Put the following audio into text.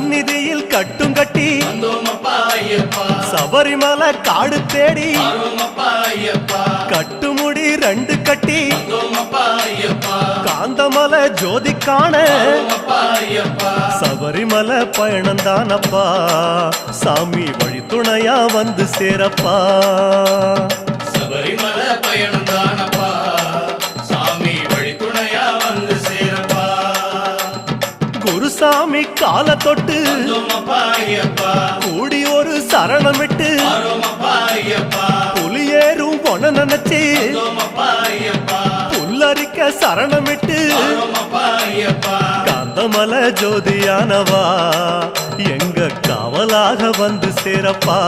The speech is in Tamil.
சந்நிதியில் கட்டும் கட்டி சபரிமலை காடு தேடி கட்டுமுடி 2 கட்டி காந்தமலை ஜோதி காண சபரிமலை பயணந்தானப்பா சாமி வழி துணையா வந்து சேரப்பா சபரிமலை பயணந்தானப்பா சாமி வழி துணையா வந்து சேரப்பா குருசாமி கால தொட்டு கூடி ஒரு சரணமிட்டு புலியேறும் பொன நினைச்சு புல்லரிக்க சரணமிட்டு காந்தமலை ஜோதியானவா எங்க காவலாக வந்து சேரப்பா